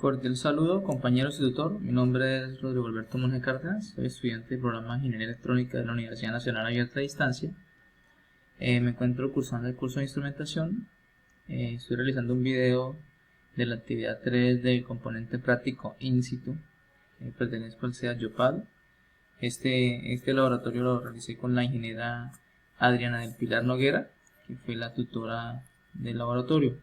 Cordial saludo, compañeros y tutor. Mi nombre es Rodrigo Alberto Monge Cárdenas, soy estudiante del programa de Ingeniería Electrónica de la Universidad Nacional Abierta a Distancia. Me encuentro cursando el curso de instrumentación. Estoy realizando un video de la actividad 3 del componente práctico in situ. Pertenezco al CEA Yopal. Este laboratorio lo realicé con la ingeniera Adriana del Pilar Noguera, que fue la tutora del laboratorio.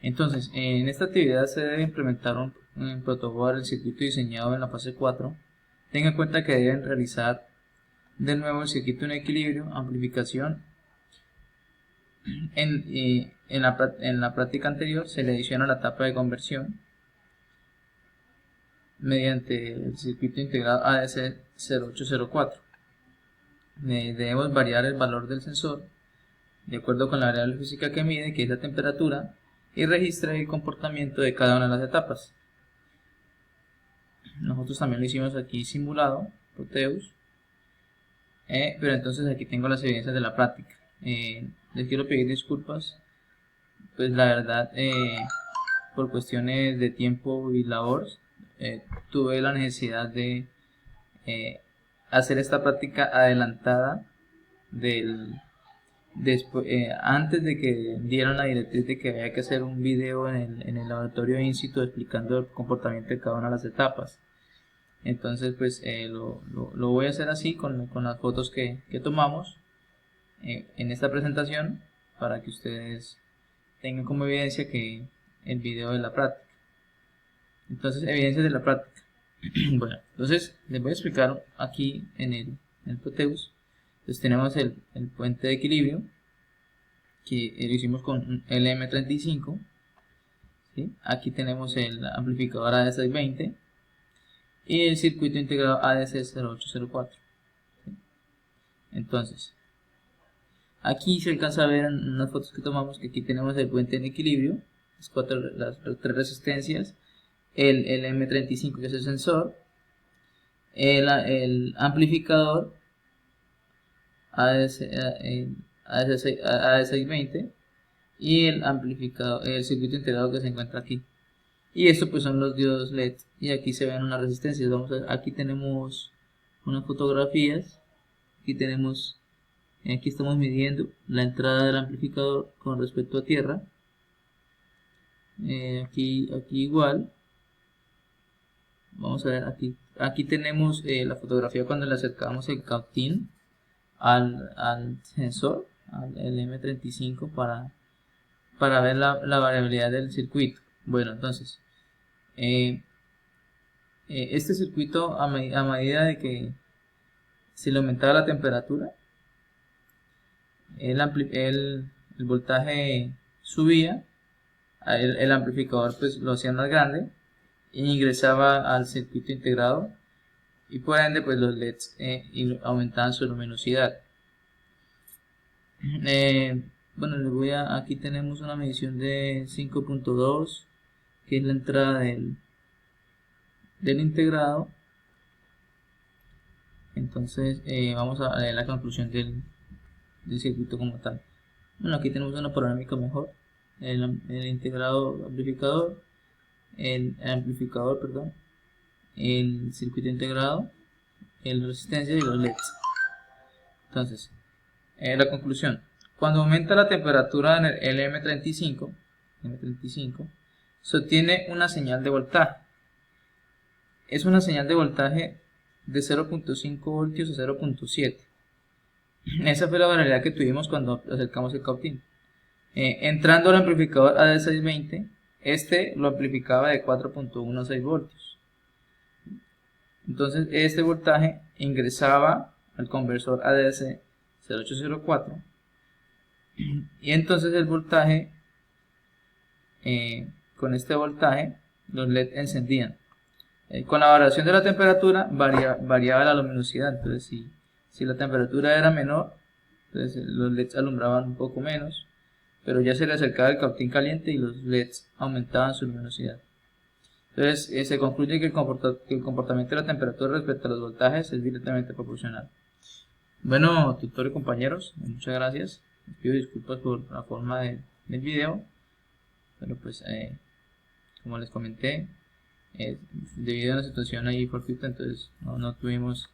Entonces, en esta actividad se debe implementar un protocolo del circuito diseñado en la fase 4. Tenga en cuenta que deben realizar de nuevo el circuito en equilibrio, amplificación. En la práctica anterior se le adiciona la etapa de conversión mediante el circuito integrado ADC0804. Debemos variar el valor del sensor de acuerdo con la variable física que mide, que es la temperatura, y registra el comportamiento de cada una de las etapas. Nosotros también lo hicimos aquí simulado, Proteus, pero entonces aquí tengo las evidencias de la práctica. Les quiero pedir disculpas, pues la verdad, por cuestiones de tiempo y labor, tuve la necesidad de hacer esta práctica adelantada antes de que dieran la directriz de que había que hacer un video en el laboratorio in situ explicando el comportamiento de cada una de las etapas. Entonces pues lo voy a hacer así con las fotos que tomamos en esta presentación, para que ustedes tengan como evidencia que el video de la práctica. Entonces, evidencias de la práctica. Bueno, entonces les voy a explicar aquí en el Proteus. Entonces tenemos el puente de equilibrio, que lo hicimos con un LM35, ¿sí? Aquí tenemos el amplificador AD620 y el circuito integrado ADC0804, ¿sí? Entonces, aquí se alcanza a ver en unas fotos que tomamos que aquí tenemos el puente en equilibrio, las tres resistencias, el LM35 que es el sensor, el amplificador AD620 y el circuito integrado que se encuentra aquí. Y esto pues son los diodos LED, y aquí se ven unas resistencias. Aquí tenemos unas fotografías. Aquí estamos midiendo la entrada del amplificador con respecto a tierra. Aquí igual. Vamos a ver, aquí tenemos la fotografía cuando le acercamos el cautín al sensor, al LM35, para ver la variabilidad del circuito. Bueno, entonces este circuito, a medida de que se le aumentaba la temperatura, el voltaje subía, el amplificador pues lo hacía más grande e ingresaba al circuito integrado, y por ende pues los LEDs aumentaban su luminosidad. Bueno, aquí tenemos una medición de 5.2, que es la entrada del integrado. Entonces vamos a leer la conclusión del circuito como tal. Bueno, aquí tenemos una panorámica mejor. El integrado amplificador, el circuito integrado, el resistencia y los LEDs. Entonces, la conclusión: cuando aumenta la temperatura en el LM35, se obtiene una señal de voltaje. Es una señal de voltaje de 0.5 voltios a 0.7. Esa fue la variabilidad que tuvimos cuando acercamos el cautín. Entrando al amplificador AD620, este lo amplificaba de 4.1 a 6 voltios. Entonces este voltaje ingresaba al conversor ADC0804, y entonces el voltaje, con este voltaje los LED encendían. Con la variación de la temperatura variaba la luminosidad. Entonces si la temperatura era menor, entonces los LEDs alumbraban un poco menos, pero ya se le acercaba el cautín caliente y los LEDs aumentaban su luminosidad. Entonces se concluye que el comportamiento de la temperatura respecto a los voltajes es directamente proporcional. Bueno, tutor y compañeros, muchas gracias. Les pido disculpas por la forma del video, pero pues como les comenté, debido a una situación ahí fortuita, entonces no tuvimos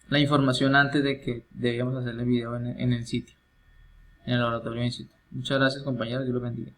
la información antes de que debíamos hacer el video en el sitio, en el laboratorio in situ. Muchas gracias, compañeros, Dios los bendiga.